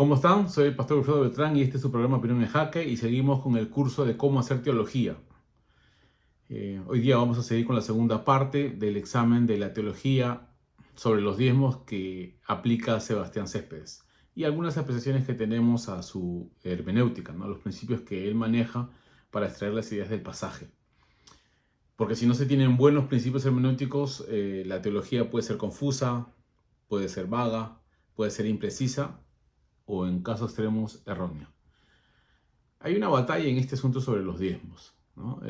¿Cómo están? Soy el pastor Wilfredo Beltrán y este es su programa Opinión en Jaque y seguimos con el curso de cómo hacer teología. Hoy día vamos a seguir con la segunda parte del examen de la teología sobre los diezmos que aplica Sebastián Céspedes y algunas apreciaciones que tenemos a su hermenéutica, ¿no? Los principios que él maneja para extraer las ideas del pasaje. Porque si no se tienen buenos principios hermenéuticos, la teología puede ser confusa, puede ser vaga, puede ser imprecisa o en casos extremos errónea. Hay una batalla en este asunto sobre los diezmos, ¿no?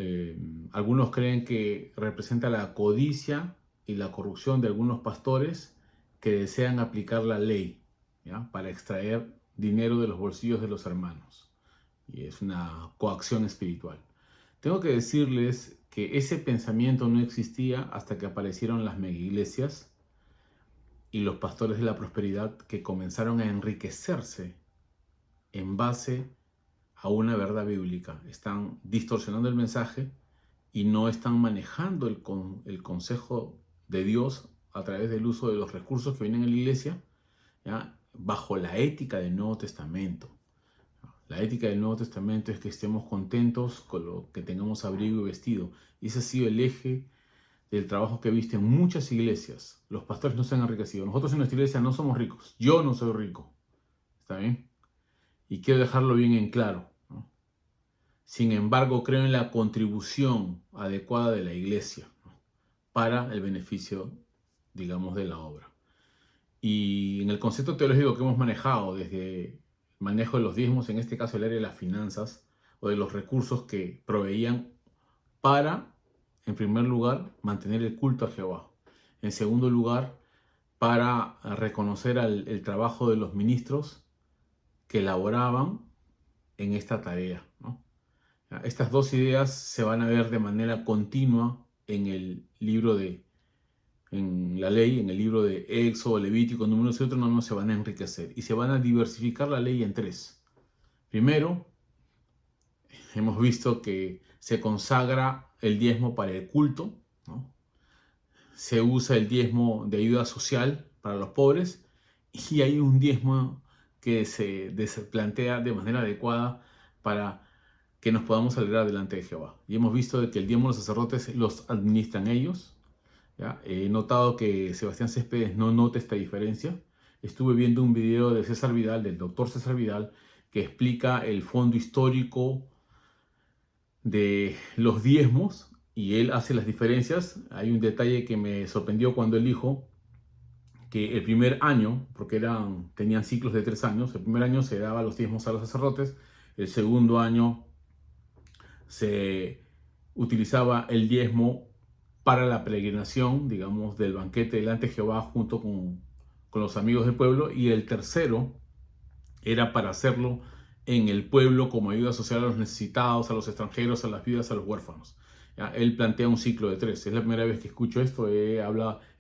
Algunos creen que representa la codicia y la corrupción de algunos pastores que desean aplicar la ley, ¿ya? Para extraer dinero de los bolsillos de los hermanos. Y es una coacción espiritual. Tengo que decirles que ese pensamiento no existía hasta que aparecieron las megaiglesias y los pastores de la prosperidad que comenzaron a enriquecerse en base a una verdad bíblica. Están distorsionando el mensaje y no están manejando el consejo de Dios a través del uso de los recursos que vienen en la iglesia, ¿ya? Bajo la ética del Nuevo Testamento. La ética del Nuevo Testamento es que estemos contentos con lo que tengamos abrigo y vestido. Y ese ha sido el eje del trabajo que he visto en muchas iglesias. Los pastores no se han enriquecido. Nosotros en nuestra iglesia no somos ricos. Yo no soy rico. ¿Está bien? Y quiero dejarlo bien en claro, ¿no? Sin embargo, creo en la contribución adecuada de la iglesia, ¿no? Para el beneficio, digamos, de la obra. Y en el concepto teológico que hemos manejado, desde el manejo de los diezmos, en este caso el área de las finanzas, o de los recursos que proveían para, en primer lugar, mantener el culto a Jehová. En segundo lugar, para reconocer el trabajo de los ministros que laboraban en esta tarea, ¿no? Estas dos ideas se van a ver de manera continua en el libro en la ley, en el libro de Éxodo, Levítico, Números y Deuteronomio se van a enriquecer y se van a diversificar la ley en tres. Primero, hemos visto que se consagra el diezmo para el culto, ¿no? Se usa el diezmo de ayuda social para los pobres y hay un diezmo que se plantea de manera adecuada para que nos podamos alegrar delante de Jehová. Y hemos visto de que el diezmo de los sacerdotes los administran ellos, ¿ya? He notado que Sebastián Céspedes no nota esta diferencia. Estuve viendo un video de César Vidal, del doctor César Vidal, que explica el fondo histórico de los diezmos y él hace las diferencias. Hay un detalle que me sorprendió cuando él dijo que el primer año, porque tenían ciclos de 3 años, el primer año se daba los diezmos a los sacerdotes, el segundo año se utilizaba el diezmo para la peregrinación, digamos, del banquete delante de Jehová junto con los amigos del pueblo, y el tercero era para hacerlo en el pueblo como ayuda social a los necesitados, a los extranjeros, a las viudas, a los huérfanos. ¿Ya? Él plantea un ciclo de 3. Es la primera vez que escucho esto. He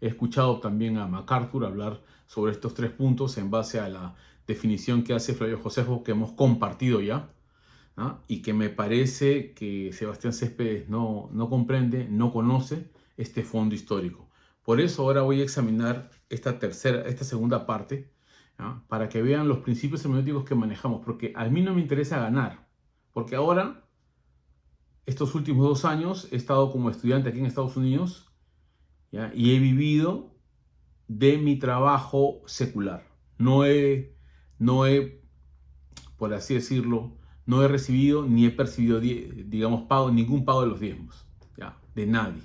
escuchado también a MacArthur hablar sobre estos 3 puntos en base a la definición que hace Flavio Josefo, que hemos compartido ya, ¿no? Y que me parece que Sebastián Céspedes no comprende, no conoce este fondo histórico. Por eso ahora voy a examinar esta segunda parte, ¿no? Para que vean los principios hermenéuticos que manejamos, porque a mí no me interesa ganar, porque ahora, estos últimos 2 años, he estado como estudiante aquí en Estados Unidos, ¿ya? Y he vivido de mi trabajo secular. No he, por así decirlo, no he recibido ni he percibido, digamos, ningún pago de los diezmos, ¿ya? De nadie.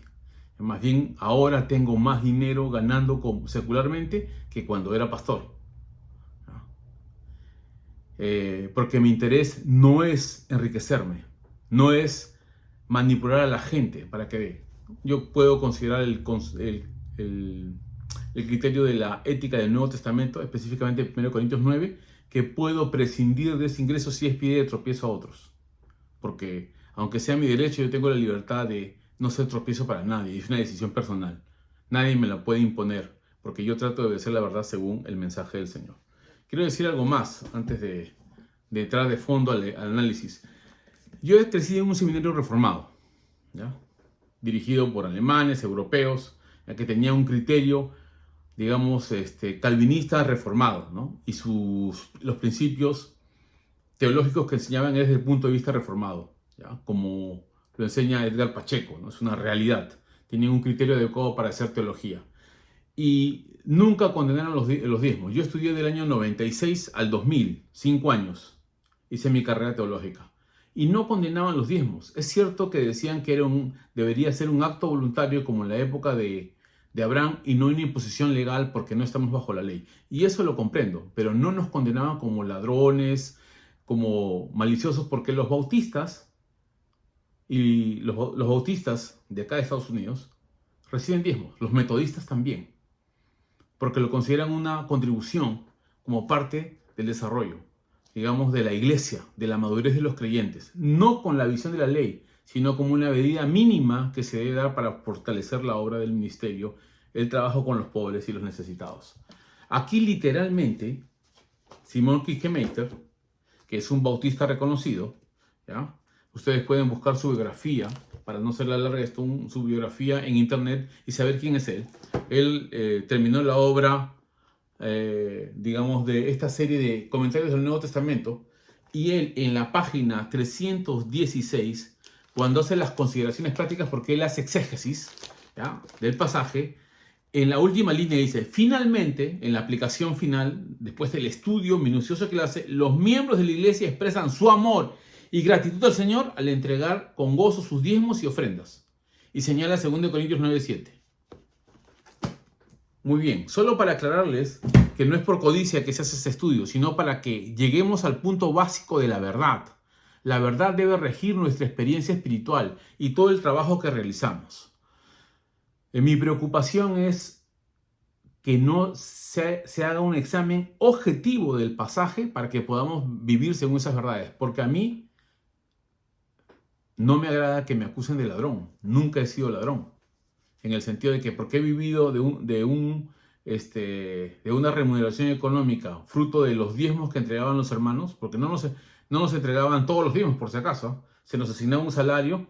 Más bien, ahora tengo más dinero ganando secularmente que cuando era pastor. Porque mi interés no es enriquecerme, no es manipular a la gente para que yo puedo considerar el criterio de la ética del Nuevo Testamento, específicamente 1 Corintios 9, que puedo prescindir de ese ingreso si es piedra de tropiezo a otros. Porque aunque sea mi derecho, yo tengo la libertad de no ser tropiezo para nadie. Es una decisión personal. Nadie me la puede imponer, porque yo trato de obedecer la verdad según el mensaje del Señor. Quiero decir algo más antes de entrar de fondo al análisis. Yo he crecido en un seminario reformado, ¿ya? Dirigido por alemanes, europeos, ya que tenía un criterio digamos, calvinista reformado, ¿no? Y los principios teológicos que enseñaban desde el punto de vista reformado, ¿ya? Como lo enseña Edgar Pacheco, ¿no? Es una realidad. Tienen un criterio adecuado para hacer teología. Y nunca condenaron los diezmos. Yo estudié del año 96 al 2000, 5 años. Hice mi carrera teológica. Y no condenaban los diezmos. Es cierto que decían que debería ser un acto voluntario como en la época de Abraham y no una imposición legal porque no estamos bajo la ley. Y eso lo comprendo, pero no nos condenaban como ladrones, como maliciosos, porque los bautistas y los bautistas de acá de Estados Unidos reciben diezmos, los metodistas también, porque lo consideran una contribución como parte del desarrollo, digamos, de la iglesia, de la madurez de los creyentes, no con la visión de la ley, sino como una medida mínima que se debe dar para fortalecer la obra del ministerio, el trabajo con los pobres y los necesitados. Aquí literalmente, Simon Kierkegaard, que es un bautista reconocido, ¿ya? Ustedes pueden buscar su biografía, para no ser larga esto, su biografía en internet y saber quién es él. Él terminó la obra, digamos, de esta serie de comentarios del Nuevo Testamento, y él en la página 316, cuando hace las consideraciones prácticas, porque él hace exégesis, ¿ya?, del pasaje, en la última línea dice: finalmente, en la aplicación final, después del estudio minucioso que le hace, los miembros de la iglesia expresan su amor y gratitud al Señor al entregar con gozo sus diezmos y ofrendas. Y señala 2 Corintios 9:7. Muy bien, solo para aclararles que no es por codicia que se hace este estudio, sino para que lleguemos al punto básico de la verdad. La verdad debe regir nuestra experiencia espiritual y todo el trabajo que realizamos. Mi preocupación es que no se haga un examen objetivo del pasaje para que podamos vivir según esas verdades. Porque a mí no me agrada que me acusen de ladrón. Nunca he sido ladrón. En el sentido de que porque he vivido de una remuneración económica fruto de los diezmos que entregaban los hermanos, porque no nos entregaban todos los diezmos por si acaso. Se nos asignaba un salario,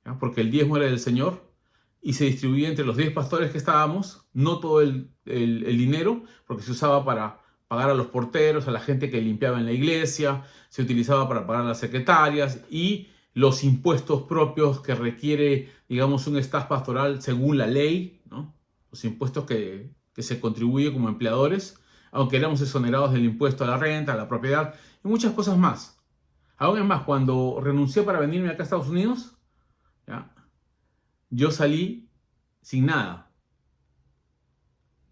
¿ya?, porque el diezmo era del Señor, y se distribuía entre los 10 pastores que estábamos, no todo el dinero, porque se usaba para pagar a los porteros, a la gente que limpiaba en la iglesia, se utilizaba para pagar a las secretarias y los impuestos propios que requiere, digamos, un staff pastoral según la ley, ¿no? Los impuestos que se contribuye como empleadores, aunque éramos exonerados del impuesto a la renta, a la propiedad y muchas cosas más. Aún es más, cuando renuncié para venirme acá a Estados Unidos, ¿ya?, yo salí sin nada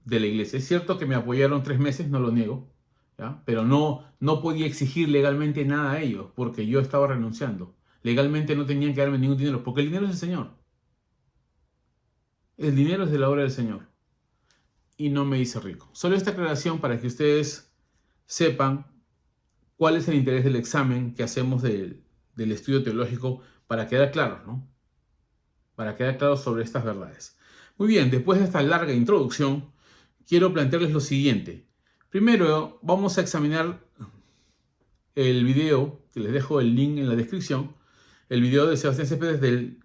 de la iglesia. Es cierto que me apoyaron 3 meses, no lo niego, ¿ya?, pero no podía exigir legalmente nada a ellos porque yo estaba renunciando. Legalmente no tenían que darme ningún dinero porque el dinero es del Señor. El dinero es de la obra del Señor. Y no me hice rico. Solo esta aclaración para que ustedes sepan cuál es el interés del examen que hacemos del estudio teológico, para quedar claros, ¿no? Para quedar claros sobre estas verdades. Muy bien, después de esta larga introducción, quiero plantearles lo siguiente. Primero, vamos a examinar el video, que les dejo el link en la descripción, el video de Sebastián Céspedes del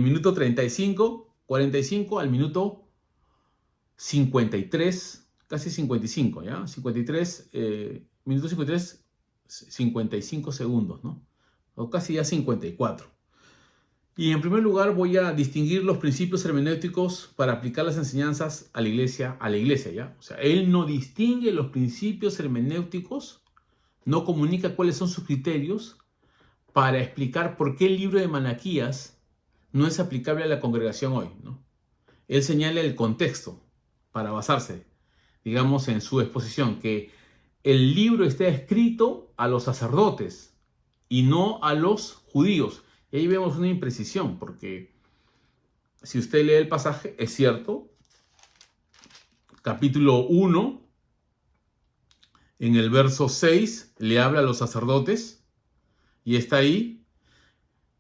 minuto 35, 45 al minuto 53, casi 55, ¿ya? 53, minuto 53, 55 segundos, ¿no? O casi ya 54. Y en primer lugar voy a distinguir los principios hermenéuticos para aplicar las enseñanzas a la iglesia, ¿ya? O sea, él no distingue los principios hermenéuticos, no comunica cuáles son sus criterios para explicar por qué el libro de Malaquías no es aplicable a la congregación hoy, ¿no? Él señala el contexto para basarse, digamos, en su exposición, que el libro está escrito a los sacerdotes y no a los judíos. Y ahí vemos una imprecisión, porque si usted lee el pasaje, es cierto, capítulo 1, en el verso 6, le habla a los sacerdotes, y está ahí: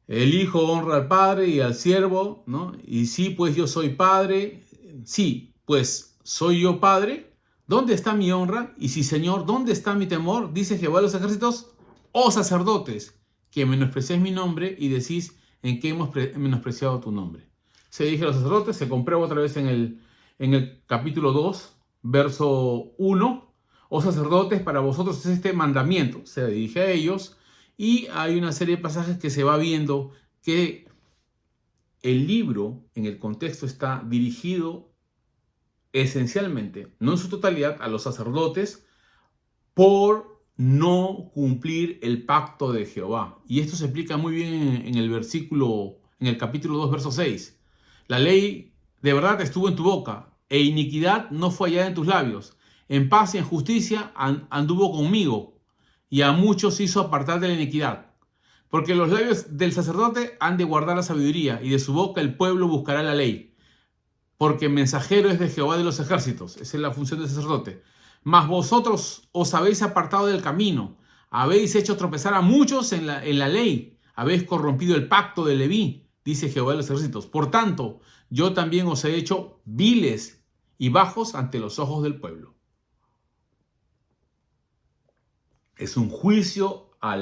el hijo honra al padre y al siervo, ¿no? Y sí, pues yo soy padre, sí, pues soy yo padre, ¿dónde está mi honra? Y sí, Señor, ¿dónde está mi temor? Dice Jehová de los ejércitos: oh sacerdotes, que menospreciáis mi nombre y decís: ¿en qué hemos menospreciado tu nombre? Se dije a los sacerdotes, se comprueba otra vez en en el capítulo 2, verso 1, oh sacerdotes, para vosotros es este mandamiento, se dirige a ellos, y hay una serie de pasajes que se va viendo que el libro en el contexto está dirigido esencialmente, no en su totalidad, a los sacerdotes por no cumplir el pacto de Jehová. Y esto se explica muy bien en el versículo, en el capítulo 2, verso 6. La ley de verdad estuvo en tu boca, e iniquidad no fue hallada en tus labios. En paz y en justicia anduvo conmigo, y a muchos hizo apartar de la iniquidad. Porque los labios del sacerdote han de guardar la sabiduría, y de su boca el pueblo buscará la ley. Porque mensajero es de Jehová de los ejércitos. Esa es la función del sacerdote. Mas vosotros os habéis apartado del camino, habéis hecho tropezar a muchos en la ley, habéis corrompido el pacto de Leví, dice Jehová de los ejércitos. Por tanto, yo también os he hecho viles y bajos ante los ojos del pueblo. Es un juicio a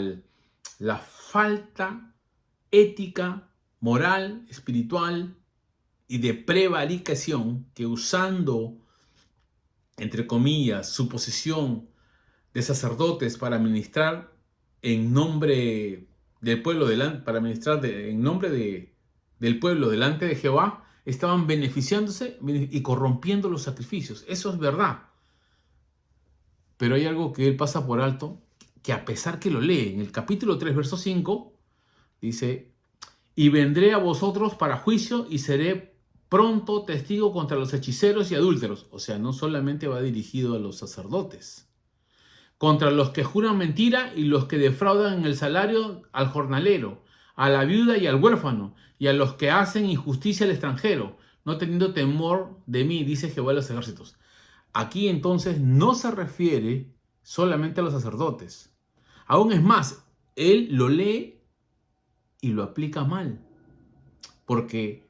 la falta ética, moral, espiritual y de prevaricación que, usando, entre comillas, su posición de sacerdotes para ministrar en nombre del pueblo, para ministrar en nombre del pueblo delante de Jehová, estaban beneficiándose y corrompiendo los sacrificios. Eso es verdad. Pero hay algo que él pasa por alto, que a pesar que lo lee en el capítulo 3, verso 5, dice: y vendré a vosotros para juicio y seré pronto testigo contra los hechiceros y adúlteros. O sea, no solamente va dirigido a los sacerdotes, contra los que juran mentira y los que defraudan en el salario al jornalero, a la viuda y al huérfano, y a los que hacen injusticia al extranjero, no teniendo temor de mí, dice Jehová de los ejércitos. Aquí entonces no se refiere solamente a los sacerdotes. Aún es más, él lo lee y lo aplica mal, porque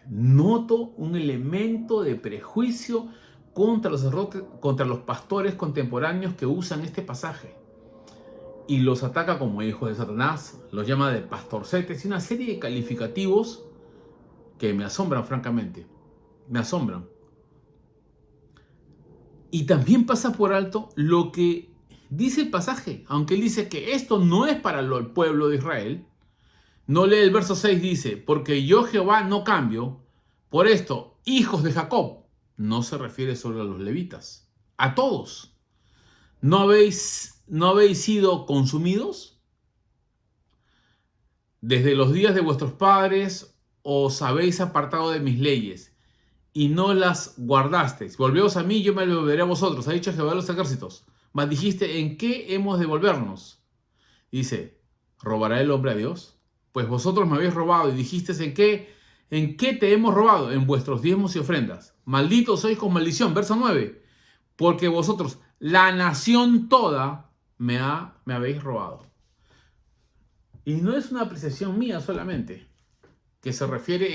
noto un elemento de prejuicio contra los sacerdotes, contra los pastores contemporáneos que usan este pasaje, y los ataca como hijos de Satanás, los llama de pastorcetes y una serie de calificativos que me asombran, francamente, me asombran. Y también pasa por alto lo que dice el pasaje, aunque él dice que esto no es para el pueblo de Israel. No lee el verso 6, dice: porque yo Jehová no cambio, por esto, hijos de Jacob. No se refiere solo a los levitas, a todos. ¿No habéis sido consumidos? Desde los días de vuestros padres os habéis apartado de mis leyes y no las guardasteis. Volveos a mí, yo me volveré a vosotros, ha dicho Jehová de los ejércitos. Mas dijiste: ¿en qué hemos de volvernos? Dice: ¿robará el hombre a Dios? Pues vosotros me habéis robado y dijisteis: ¿en qué te hemos robado? En vuestros diezmos y ofrendas. Malditos sois con maldición. Verso 9. Porque vosotros, la nación toda, me habéis robado. Y no es una apreciación mía solamente, que se refiere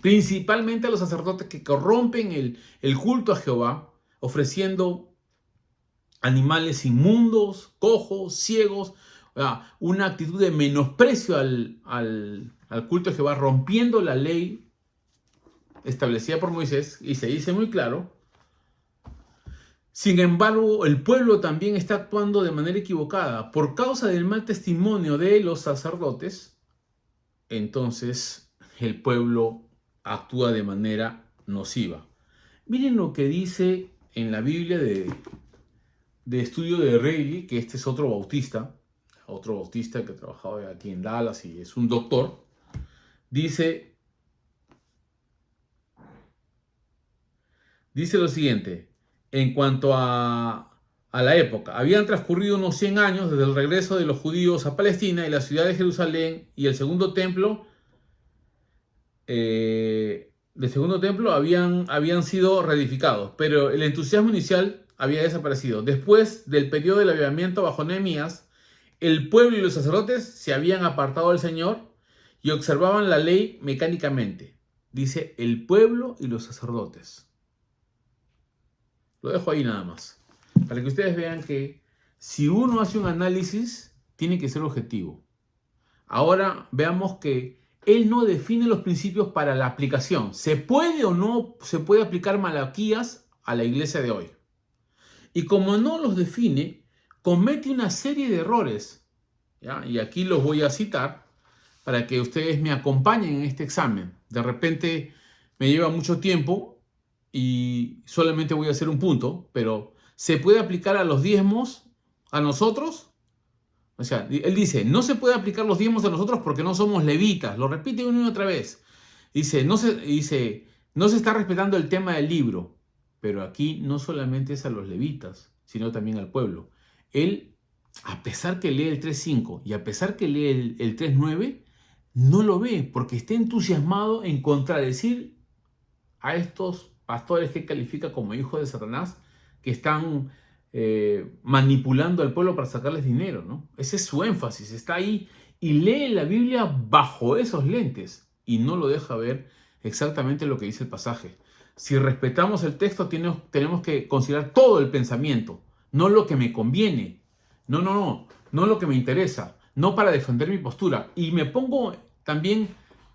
principalmente a los sacerdotes que corrompen el culto a Jehová, ofreciendo animales inmundos, cojos, ciegos, una actitud de menosprecio al culto de Jehová, rompiendo la ley establecida por Moisés, y se dice muy claro. Sin embargo, el pueblo también está actuando de manera equivocada por causa del mal testimonio de los sacerdotes. Entonces, el pueblo actúa de manera nociva. Miren lo que dice en la Biblia de estudio de Reilly, que este es otro bautista que ha trabajado aquí en Dallas y es un doctor. Dice lo siguiente: en cuanto a la época, habían transcurrido unos 100 años desde el regreso de los judíos a Palestina, y la ciudad de Jerusalén y el segundo templo habían sido reedificados, pero el entusiasmo inicial había desaparecido. Después del periodo del avivamiento bajo Nehemías, el pueblo y los sacerdotes se habían apartado del Señor y observaban la ley mecánicamente. Dice el pueblo y los sacerdotes. Lo dejo ahí nada más, para que ustedes vean que si uno hace un análisis, tiene que ser objetivo. Ahora veamos que él no define los principios para la aplicación. ¿Se puede o no se puede aplicar Malaquías a la iglesia de hoy? Y como no los define, comete una serie de errores, ¿ya? Y aquí los voy a citar para que ustedes me acompañen en este examen. De repente me lleva mucho tiempo y solamente voy a hacer un punto, pero ¿se puede aplicar a los diezmos a nosotros? O sea, él dice, no se puede aplicar los diezmos a nosotros porque no somos levitas. Lo repite una y otra vez. Dice, no se está respetando el tema del libro. Pero aquí no solamente es a los levitas, sino también al pueblo. Él, a pesar que lee el 3.5 y a pesar que lee el 3.9, no lo ve porque está entusiasmado en contradecir a estos pastores que califica como hijos de Satanás, que están manipulando al pueblo para sacarles dinero, ¿no? Ese es su énfasis, está ahí y lee la Biblia bajo esos lentes y no lo deja ver exactamente lo que dice el pasaje. Si respetamos el texto, tenemos que considerar todo el pensamiento, no lo que me conviene, no lo que me interesa, no para defender mi postura. Y me pongo también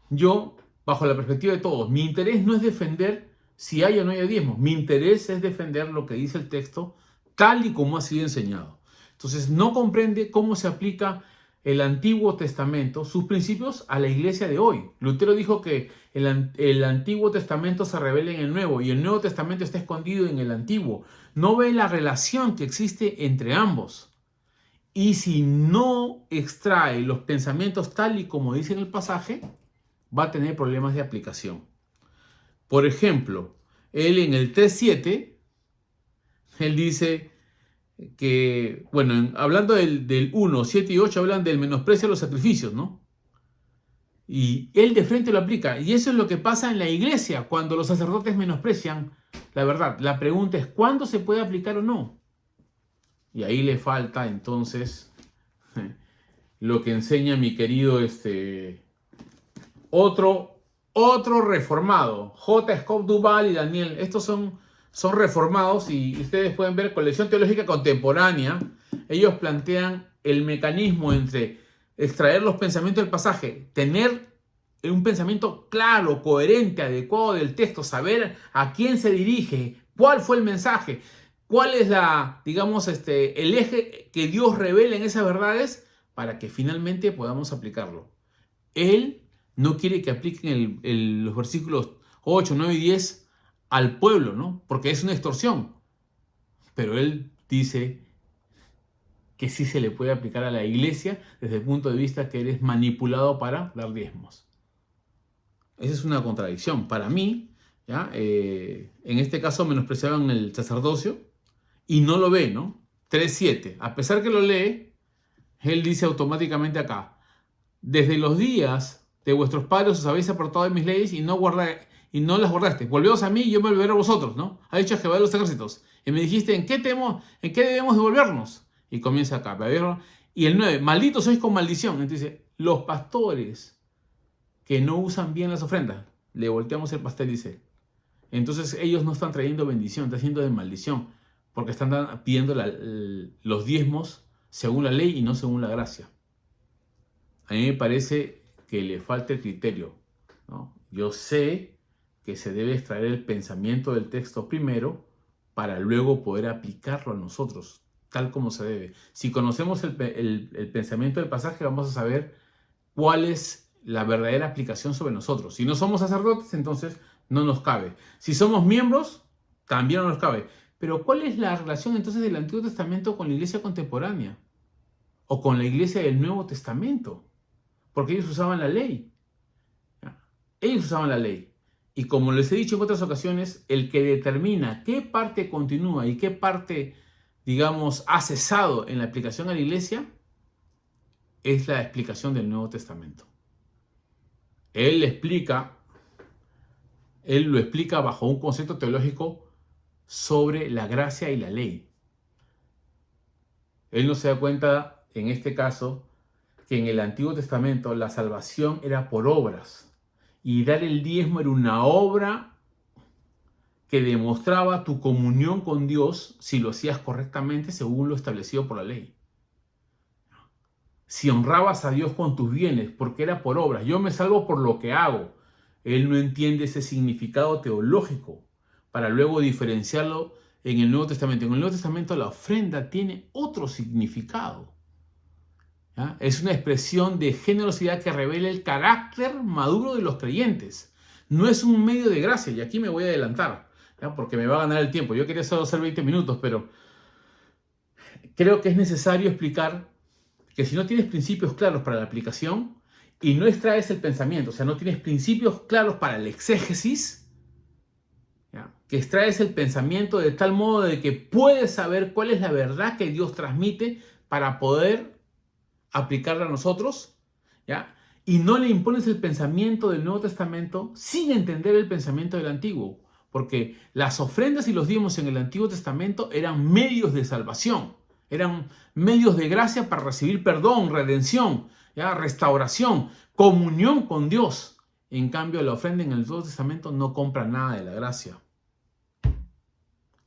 yo bajo la perspectiva de todos. Mi interés no es defender si hay o no hay diezmos. Mi interés es defender lo que dice el texto tal y como ha sido enseñado. Entonces no comprende cómo se aplica el Antiguo Testamento, sus principios a la iglesia de hoy. Lutero dijo que el Antiguo Testamento se revela en el Nuevo y el Nuevo Testamento está escondido en el Antiguo. No ve la relación que existe entre ambos. Y si no extrae los pensamientos tal y como dice en el pasaje, va a tener problemas de aplicación. Por ejemplo, él en el 3.7, él dice que, bueno, hablando del 1, 7 y 8, hablan del menosprecio a los sacrificios, ¿no? Y él de frente lo aplica. Y eso es lo que pasa en la iglesia cuando los sacerdotes menosprecian la verdad. La pregunta es, ¿cuándo se puede aplicar o no? Y ahí le falta entonces lo que enseña mi querido otro reformado, J. Scott Duval y Daniel. Estos son reformados y ustedes pueden ver Colección Teológica Contemporánea. Ellos plantean el mecanismo entre extraer los pensamientos del pasaje, tener un pensamiento claro, coherente, adecuado del texto, saber a quién se dirige, cuál fue el mensaje, cuál es el eje que Dios revela en esas verdades para que finalmente podamos aplicarlo. Él no quiere que apliquen los versículos 8, 9 y 10 al pueblo, ¿no? Porque es una extorsión. Pero él dice que sí se le puede aplicar a la iglesia desde el punto de vista que eres manipulado para dar diezmos. Esa es una contradicción. Para mí, ¿ya? En este caso menospreciaban el sacerdocio y no lo ve, ¿no? 3.7. A pesar que lo lee, él dice automáticamente acá, desde los días de vuestros padres os habéis apartado de mis leyes y no las guardaste. Volveos a mí y yo me volveré a vosotros, ¿no? Ha dicho Jehová de los ejércitos. Y me dijiste, ¿en qué debemos devolvernos? Y comienza acá. Y el 9, malditos sois con maldición. Entonces dice, los pastores que no usan bien las ofrendas, le volteamos el pastel, dice. Entonces ellos no están trayendo bendición, están haciendo de maldición, porque están pidiendo los diezmos según la ley y no según la gracia. A mí me parece que le falta el criterio, ¿no? Yo sé que se debe extraer el pensamiento del texto primero para luego poder aplicarlo a nosotros, tal como se debe. Si conocemos el pensamiento del pasaje, vamos a saber cuál es la verdadera aplicación sobre nosotros. Si no somos sacerdotes, entonces no nos cabe. Si somos miembros, también no nos cabe. Pero ¿cuál es la relación entonces del Antiguo Testamento con la iglesia contemporánea? O con la iglesia del Nuevo Testamento. Porque ellos usaban la ley. Ellos usaban la ley. Y como les he dicho en otras ocasiones, el que determina qué parte continúa y qué parte, ha cesado en la aplicación a la iglesia, es la explicación del Nuevo Testamento. Él lo explica bajo un concepto teológico sobre la gracia y la ley. Él no se da cuenta, en este caso, que en el Antiguo Testamento la salvación era por obras y dar el diezmo era una obra que demostraba tu comunión con Dios si lo hacías correctamente según lo establecido por la ley. si honrabas a Dios con tus bienes, porque era por obras. Yo me salvo por lo que hago. Él no entiende ese significado teológico para luego diferenciarlo en el Nuevo Testamento. En el Nuevo Testamento la ofrenda tiene otro significado. ¿Ya? Es una expresión de generosidad que revela el carácter maduro de los creyentes. No es un medio de gracia, y aquí me voy a adelantar, ¿ya? Porque me va a ganar el tiempo. Yo quería solo hacer 20 minutos, pero creo que es necesario explicar que si no tienes principios claros para la aplicación y no extraes el pensamiento, o sea, no tienes principios claros para el exégesis, ¿ya? Que extraes el pensamiento de tal modo de que puedes saber cuál es la verdad que Dios transmite para poder aplicarla a nosotros, ¿ya? Y no le impones el pensamiento del Nuevo Testamento sin entender el pensamiento del Antiguo, porque las ofrendas y los diezmos en el Antiguo Testamento eran medios de salvación, eran medios de gracia para recibir perdón, redención, ¿ya? Restauración, comunión con Dios. En cambio, la ofrenda en el Nuevo Testamento no compra nada de la gracia.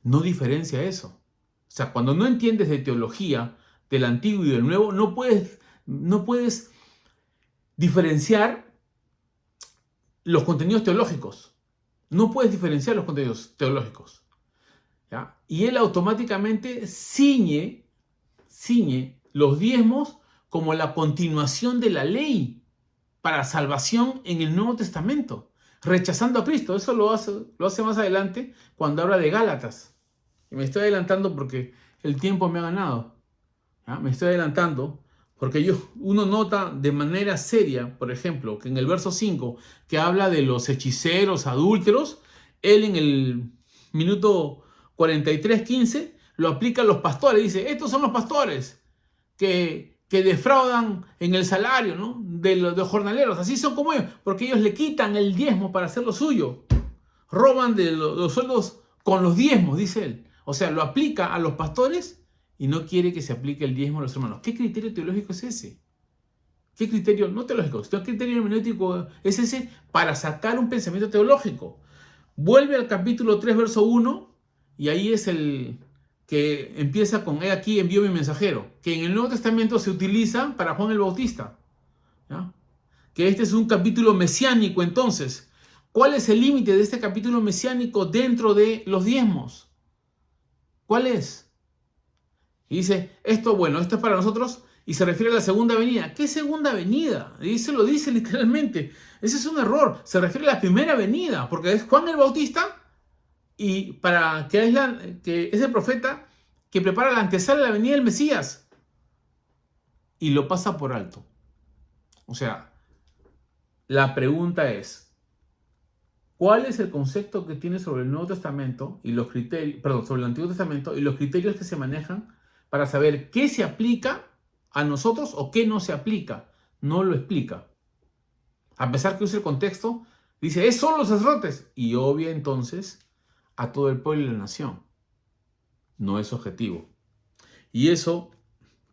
No diferencia eso. O sea, cuando no entiendes de teología del Antiguo y del Nuevo, no puedes diferenciar los contenidos teológicos. No puedes diferenciar los contenidos teológicos, ¿ya? Y él automáticamente ciñe los diezmos como la continuación de la ley para salvación en el Nuevo Testamento, rechazando a Cristo. Eso lo hace más adelante cuando habla de Gálatas. Y me estoy adelantando porque el tiempo me ha ganado, ¿ya? Me estoy adelantando porque uno nota de manera seria, por ejemplo, que en el verso 5, que habla de los hechiceros, adúlteros, él en el minuto 43:15 lo aplica a los pastores. Dice, estos son los pastores que defraudan en el salario, ¿no? de los jornaleros. Así son como ellos, porque ellos le quitan el diezmo para hacer lo suyo. Roban de los sueldos con los diezmos, dice él. O sea, lo aplica a los pastores y no quiere que se aplique el diezmo a los hermanos. ¿Qué criterio teológico es ese? ¿Qué criterio, no teológico, sino qué criterio hermenéutico es ese para sacar un pensamiento teológico? Vuelve al capítulo 3, verso 1, y ahí es el que empieza con, he aquí envío mi mensajero, que en el Nuevo Testamento se utiliza para Juan el Bautista, ¿ya? Que este es un capítulo mesiánico. Entonces, ¿cuál es el límite de este capítulo mesiánico dentro de los diezmos? ¿Cuál es? Y dice, esto es para nosotros, y se refiere a la segunda venida. ¿Qué segunda venida? Y se lo dice literalmente. Ese es un error. Se refiere a la primera venida, porque es Juan el Bautista, y para que es el profeta que prepara la antesala de la venida del Mesías, y lo pasa por alto. O sea, la pregunta es, ¿cuál es el concepto que tiene sobre el Nuevo Testamento y los criterios, sobre el Antiguo Testamento y los criterios que se manejan para saber qué se aplica a nosotros o qué no se aplica? No lo explica. A pesar que usa el contexto, dice, es solo los sacerdotes, y obvia entonces a todo el pueblo y la nación. No es objetivo. Y eso,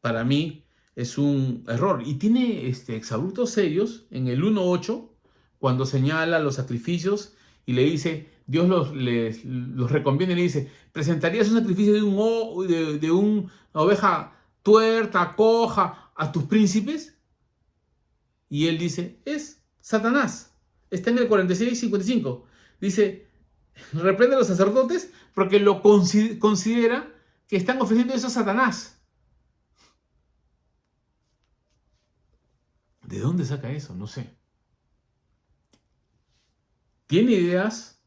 para mí, es un error. Y tiene exabruptos serios en el 1:8, cuando señala los sacrificios y le dice, Dios los reconviene y le dice, ¿presentarías un sacrificio de una oveja tuerta, coja, a tus príncipes? Y él dice, es Satanás. Está en el 46:55. Dice, reprende a los sacerdotes porque lo considera que están ofreciendo eso a Satanás. ¿De dónde saca eso? No sé. Tiene ideas,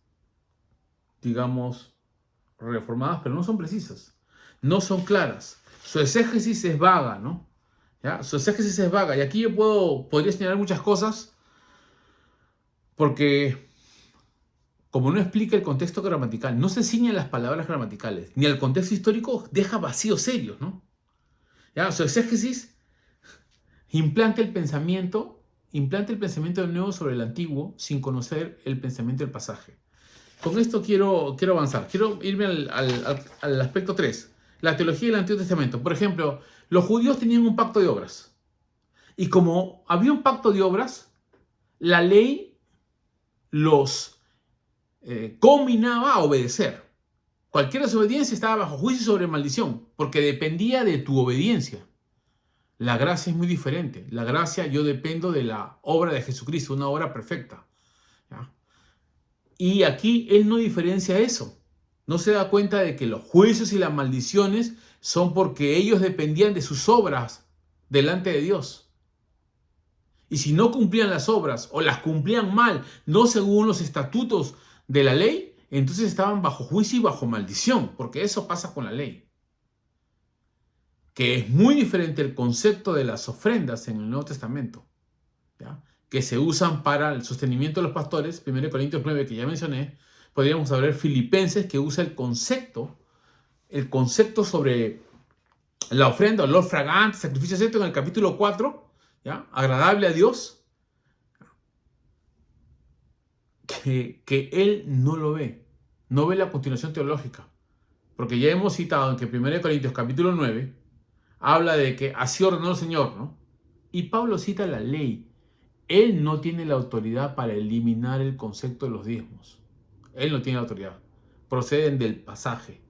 digamos, reformadas, pero no son precisas. No son claras. Su exégesis es vaga, ¿no? ¿Ya? Su exégesis es vaga. Y aquí yo podría señalar muchas cosas, porque como no explica el contexto gramatical, no se ciñan las palabras gramaticales, ni el contexto histórico, deja vacíos serios, ¿no? ¿Ya? Su exégesis implanta el pensamiento del nuevo sobre el antiguo sin conocer el pensamiento del pasaje. Con esto quiero avanzar. Quiero irme al aspecto 3, la teología del Antiguo Testamento. Por ejemplo, los judíos tenían un pacto de obras. Y como había un pacto de obras, la ley los combinaba a obedecer. Cualquier desobediencia estaba bajo juicio sobre maldición, porque dependía de tu obediencia. La gracia es muy diferente. La gracia, yo dependo de la obra de Jesucristo, una obra perfecta. ¿Ya? Y aquí Él no diferencia eso. No se da cuenta de que los juicios y las maldiciones son porque ellos dependían de sus obras delante de Dios. Y si no cumplían las obras o las cumplían mal, no según los estatutos de la ley, entonces estaban bajo juicio y bajo maldición, porque eso pasa con la ley. Que es muy diferente el concepto de las ofrendas en el Nuevo Testamento, ¿ya? Que se usan para el sostenimiento de los pastores, 1 Corintios 9 que ya mencioné. Podríamos hablar Filipenses, que usa el concepto sobre la ofrenda, olor fragante, sacrificio acepto, en el capítulo 4, ¿ya? Agradable a Dios, que él no lo ve, no ve la continuación teológica, porque ya hemos citado en que 1 Corintios capítulo 9 habla de que así ordenó el Señor, ¿no? Y Pablo cita la ley. Él no tiene la autoridad para eliminar el concepto de los diezmos. Él no tiene la autoridad. Proceden del pasaje.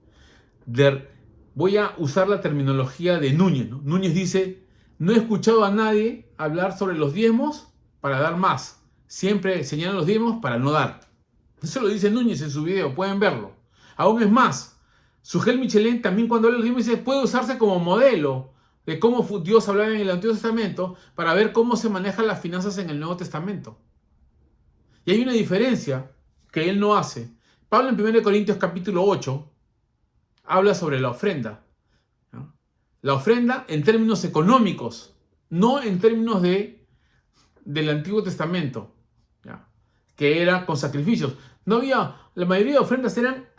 Voy a usar la terminología de Núñez, ¿no? Núñez dice, no he escuchado a nadie hablar sobre los diezmos para dar más. Siempre señalan los diezmos para no dar. Eso lo dice Núñez en su video, pueden verlo. Aún es más, Sugel Michelén también cuando habla de los diezmos dice, puede usarse como modelo de cómo Dios hablaba en el Antiguo Testamento para ver cómo se manejan las finanzas en el Nuevo Testamento. Y hay una diferencia que él no hace. Pablo en 1 Corintios capítulo 8 habla sobre la ofrenda, ¿no? La ofrenda en términos económicos, no en términos del Antiguo Testamento, ¿ya? Que era con sacrificios. No había, la mayoría de ofrendas eran,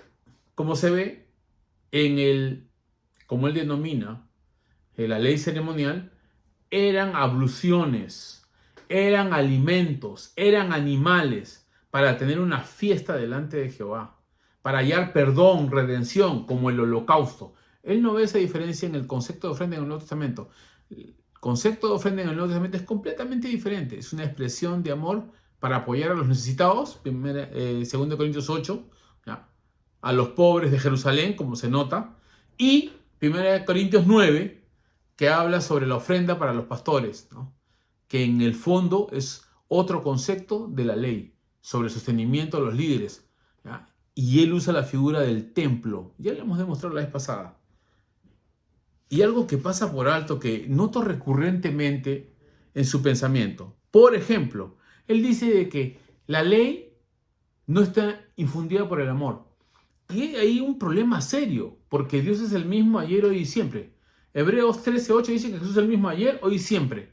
como se ve como él denomina, la ley ceremonial, eran abluciones, eran alimentos, eran animales para tener una fiesta delante de Jehová, para hallar perdón, redención, como el holocausto. Él no ve esa diferencia en el concepto de ofrenda en el Nuevo Testamento. El concepto de ofrenda en el Nuevo Testamento es completamente diferente. Es una expresión de amor para apoyar a los necesitados, 2 Corintios 8, ¿ya? A los pobres de Jerusalén, como se nota, y 1 Corintios 9, que habla sobre la ofrenda para los pastores, ¿no? Que en el fondo es otro concepto de la ley, sobre el sostenimiento de los líderes, ¿ya? Y él usa la figura del templo, ya lo hemos demostrado la vez pasada. Y algo que pasa por alto, que noto recurrentemente en su pensamiento. Por ejemplo, él dice de que la ley no está infundida por el amor. Y hay un problema serio, porque Dios es el mismo ayer, hoy y siempre. Hebreos 13:8 dice que Jesús es el mismo ayer, hoy y siempre.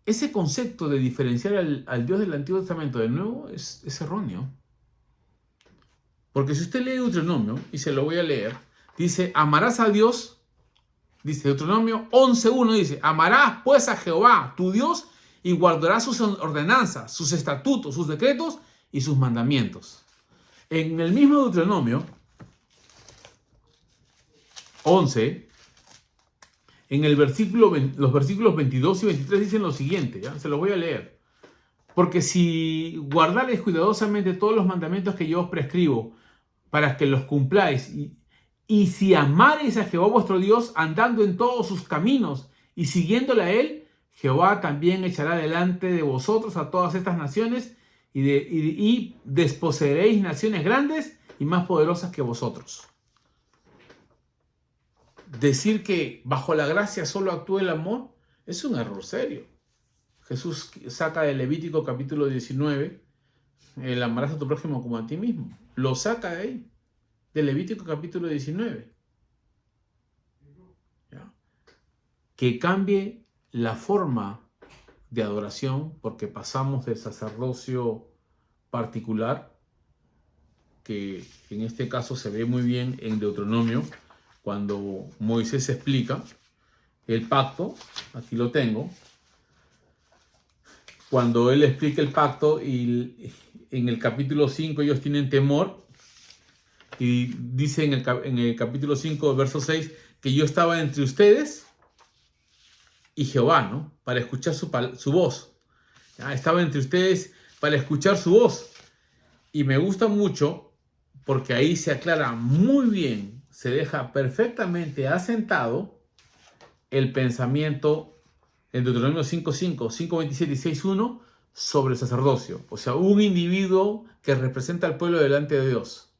Ese concepto de diferenciar al Dios del Antiguo Testamento del Nuevo es erróneo. Porque si usted lee Deuteronomio, y se lo voy a leer, dice, amarás a Dios, dice Deuteronomio 11:1, dice, amarás pues a Jehová, tu Dios, y guardarás sus ordenanzas, sus estatutos, sus decretos y sus mandamientos. En el mismo Deuteronomio 11, los versículos 22 y 23 dicen lo siguiente, ¿ya? Se los voy a leer. Porque si guardareis cuidadosamente todos los mandamientos que yo os prescribo, para que los cumpláis, y si amareis a Jehová vuestro Dios, andando en todos sus caminos y siguiéndole a él, Jehová también echará delante de vosotros a todas estas naciones, y desposeeréis naciones grandes y más poderosas que vosotros. Decir que bajo la gracia solo actúa el amor es un error serio. Jesús saca de Levítico capítulo 19, el amarás a tu prójimo como a ti mismo. Lo saca de ahí, de Levítico capítulo 19. ¿Ya? Que cambie la forma de adoración, porque pasamos del sacerdocio particular, que en este caso se ve muy bien en Deuteronomio, cuando Moisés explica el pacto, aquí lo tengo, cuando él explica el pacto y en el capítulo 5 ellos tienen temor y dice en el capítulo 5, verso 6, que yo estaba entre ustedes y Jehová, ¿no? Para escuchar su voz. ¿Ya? Estaba entre ustedes para escuchar su voz. Y me gusta mucho porque ahí se aclara muy bien, se deja perfectamente asentado el pensamiento en Deuteronomio 5.5, 5.27 y 6.1 sobre el sacerdocio. O sea, un individuo que representa al pueblo delante de Dios.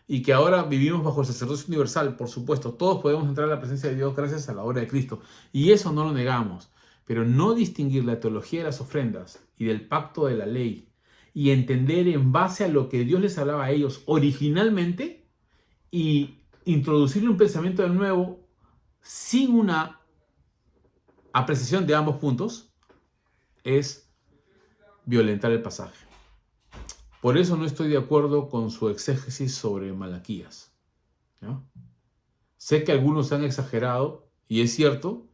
Y que ahora vivimos bajo el sacerdocio universal, por supuesto. Todos podemos entrar a la presencia de Dios gracias a la obra de Cristo. Y eso no lo negamos. Pero no distinguir la teología de las ofrendas y del pacto de la ley y entender en base a lo que Dios les hablaba a ellos originalmente y introducirle un pensamiento de nuevo sin una apreciación de ambos puntos es violentar el pasaje. Por eso no estoy de acuerdo con su exégesis sobre Malaquías, ¿no? Sé que algunos han exagerado y es cierto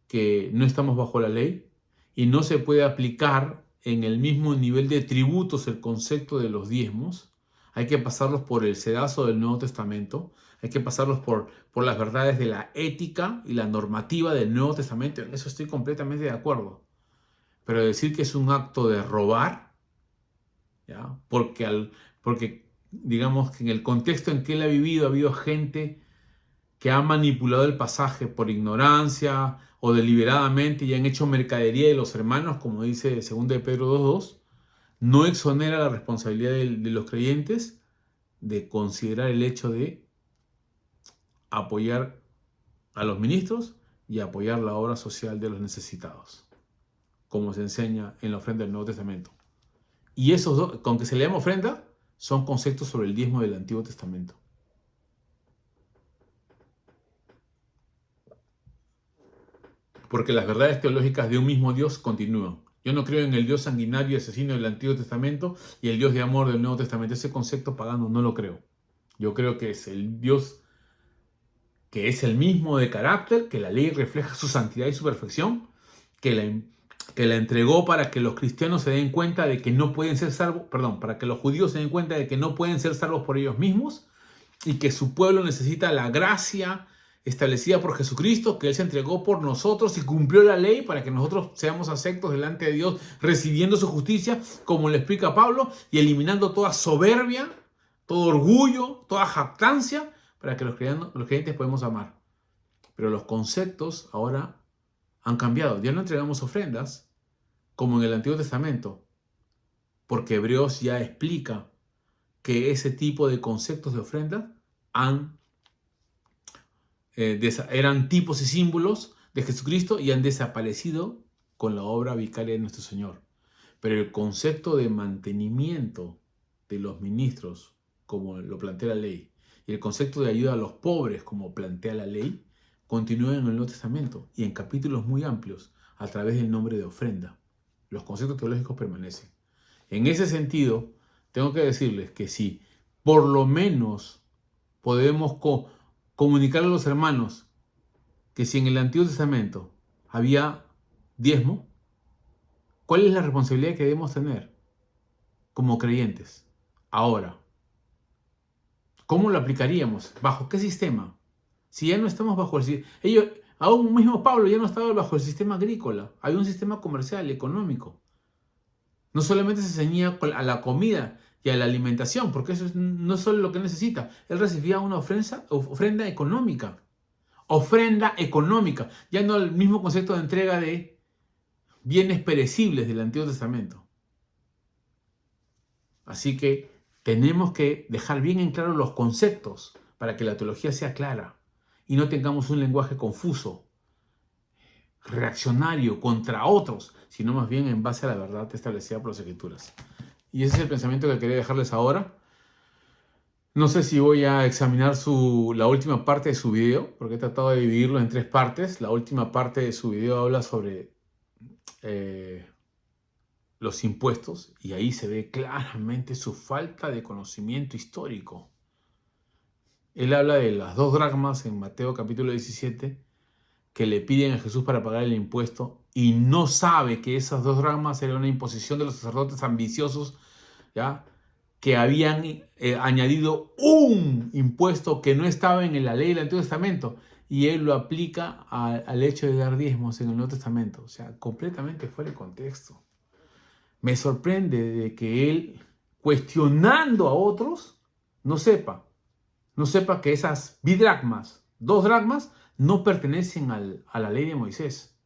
que no estamos bajo la ley y no se puede aplicar en el mismo nivel de tributos el concepto de los diezmos. Hay que pasarlos por el sedazo del Nuevo Testamento, hay que pasarlos por las verdades de la ética y la normativa del Nuevo Testamento. En eso estoy completamente de acuerdo. Pero decir que es un acto de robar, ¿ya? Porque digamos que en el contexto en que él ha vivido ha habido gente que ha manipulado el pasaje por ignorancia o deliberadamente y han hecho mercadería de los hermanos, como dice 2 de Pedro 2.2, no exonera la responsabilidad de los creyentes de considerar el hecho de apoyar a los ministros y apoyar la obra social de los necesitados, como se enseña en la ofrenda del Nuevo Testamento. Y esos dos, con que se le llama ofrenda, son conceptos sobre el diezmo del Antiguo Testamento. Porque las verdades teológicas de un mismo Dios continúan. Yo no creo en el Dios sanguinario y asesino del Antiguo Testamento y el Dios de amor del Nuevo Testamento. Ese concepto pagano no lo creo. Yo creo que es el Dios que es el mismo de carácter, que la ley refleja su santidad y su perfección, que la entregó para que los cristianos se den cuenta de que no pueden ser salvos, para que los judíos se den cuenta de que no pueden ser salvos por ellos mismos y que su pueblo necesita la gracia establecida por Jesucristo, que Él se entregó por nosotros y cumplió la ley para que nosotros seamos aceptos delante de Dios, recibiendo su justicia, como le explica Pablo, y eliminando toda soberbia, todo orgullo, toda jactancia, para que los creyentes podamos amar. Pero los conceptos ahora han cambiado. Ya no entregamos ofrendas como en el Antiguo Testamento, porque Hebreos ya explica que ese tipo de conceptos de ofrenda eran tipos y símbolos de Jesucristo y han desaparecido con la obra vicaria de nuestro Señor. Pero el concepto de mantenimiento de los ministros, como lo plantea la ley, y el concepto de ayuda a los pobres, como plantea la ley, continúa en el Nuevo Testamento y en capítulos muy amplios a través del nombre de ofrenda. Los conceptos teológicos permanecen. En ese sentido, tengo que decirles que si por lo menos podemos comunicar a los hermanos que si en el Antiguo Testamento había diezmo, ¿cuál es la responsabilidad que debemos tener como creyentes ahora? ¿Cómo lo aplicaríamos? ¿Bajo qué sistema? Si ya no estamos bajo el sistema, aún mismo Pablo ya no estaba bajo el sistema agrícola, había un sistema comercial, económico. No solamente se ceñía a la comida y a la alimentación, porque eso no es solo lo que necesita. Él recibía una ofrenda económica. Ofrenda económica. Ya no el mismo concepto de entrega de bienes perecibles del Antiguo Testamento. Así que tenemos que dejar bien en claro los conceptos para que la teología sea clara y no tengamos un lenguaje confuso, reaccionario contra otros, sino más bien en base a la verdad establecida por las Escrituras. Y ese es el pensamiento que quería dejarles ahora. No sé si voy a examinar la última parte de su video, porque he tratado de dividirlo en 3 partes. La última parte de su video habla sobre los impuestos y ahí se ve claramente su falta de conocimiento histórico. Él habla de las 2 dracmas en Mateo capítulo 17 que le piden a Jesús para pagar el impuesto y no sabe que esas 2 dracmas eran una imposición de los sacerdotes ambiciosos, ¿ya?, que habían añadido un impuesto que no estaba en la ley del Antiguo Testamento y él lo aplica al hecho de dar diezmos en el Nuevo Testamento. O sea, completamente fuera de contexto. Me sorprende de que él, cuestionando a otros, no sepa que esas bidracmas, 2 dracmas, no pertenecen a la ley de Moisés,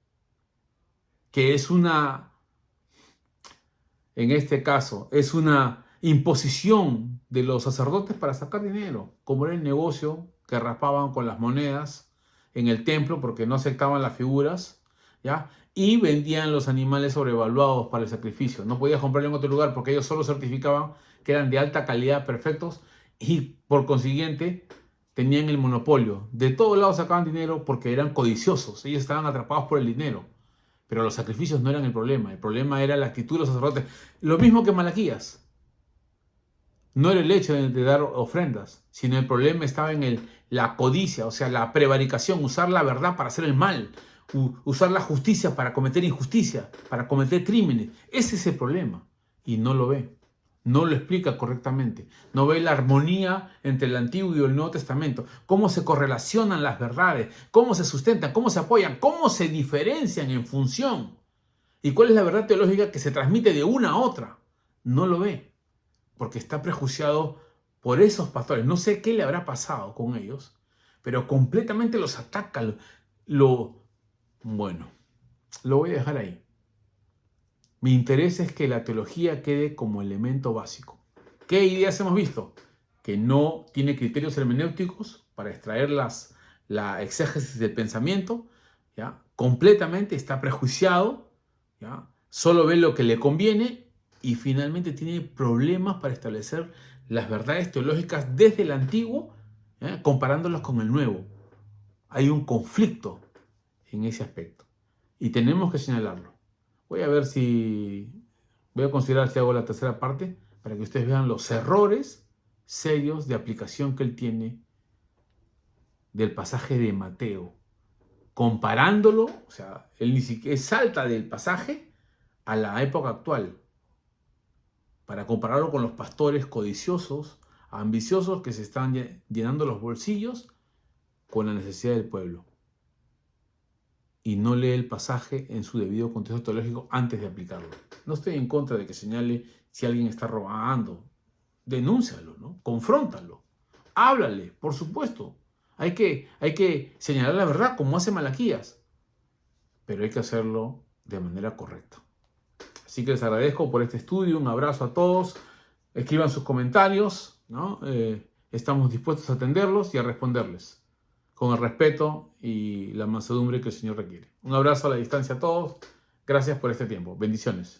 que es en este caso, es una imposición de los sacerdotes para sacar dinero, como era el negocio que raspaban con las monedas en el templo porque no aceptaban las figuras, ¿ya? Y vendían los animales sobrevaluados para el sacrificio. No podías comprarlo en otro lugar porque ellos solo certificaban que eran de alta calidad, perfectos, y por consiguiente tenían el monopolio. De todos lados sacaban dinero porque eran codiciosos, ellos estaban atrapados por el dinero. Pero los sacrificios no eran el problema era la actitud de los sacerdotes. Lo mismo que Malaquías. No era el hecho de dar ofrendas, sino el problema estaba en la codicia, o sea, la prevaricación, usar la verdad para hacer el mal, usar la justicia para cometer injusticia, para cometer crímenes. Ese es el problema. Y no lo ve. No lo explica correctamente. No ve la armonía entre el Antiguo y el Nuevo Testamento. Cómo se correlacionan las verdades, cómo se sustentan, cómo se apoyan, cómo se diferencian en función. ¿Y cuál es la verdad teológica que se transmite de una a otra? No lo ve, porque está prejuiciado por esos pastores. No sé qué le habrá pasado con ellos, pero completamente los ataca. Bueno, lo voy a dejar ahí. Mi interés es que la teología quede como elemento básico. ¿Qué ideas hemos visto? Que no tiene criterios hermenéuticos para extraer la exégesis del pensamiento, ¿ya? Completamente está prejuiciado, ¿ya? Solo ve lo que le conviene y finalmente tiene problemas para establecer las verdades teológicas desde el antiguo, ¿ya? Comparándolos con el nuevo. Hay un conflicto en ese aspecto y tenemos que señalarlo. Voy a considerar si hago la tercera parte para que ustedes vean los errores serios de aplicación que él tiene del pasaje de Mateo, comparándolo, o sea, él ni siquiera salta del pasaje a la época actual, para compararlo con los pastores codiciosos, ambiciosos que se están llenando los bolsillos con la necesidad del pueblo. Y no lee el pasaje en su debido contexto teológico antes de aplicarlo. No estoy en contra de que señale si alguien está robando. Denúncialo, ¿no? Confróntalo. Háblale, por supuesto. Hay que señalar la verdad como hace Malaquías. Pero hay que hacerlo de manera correcta. Así que les agradezco por este estudio. Un abrazo a todos. Escriban sus comentarios, ¿no? Estamos dispuestos a atenderlos y a responderles con el respeto y la mansedumbre que el Señor requiere. Un abrazo a la distancia a todos. Gracias por este tiempo. Bendiciones.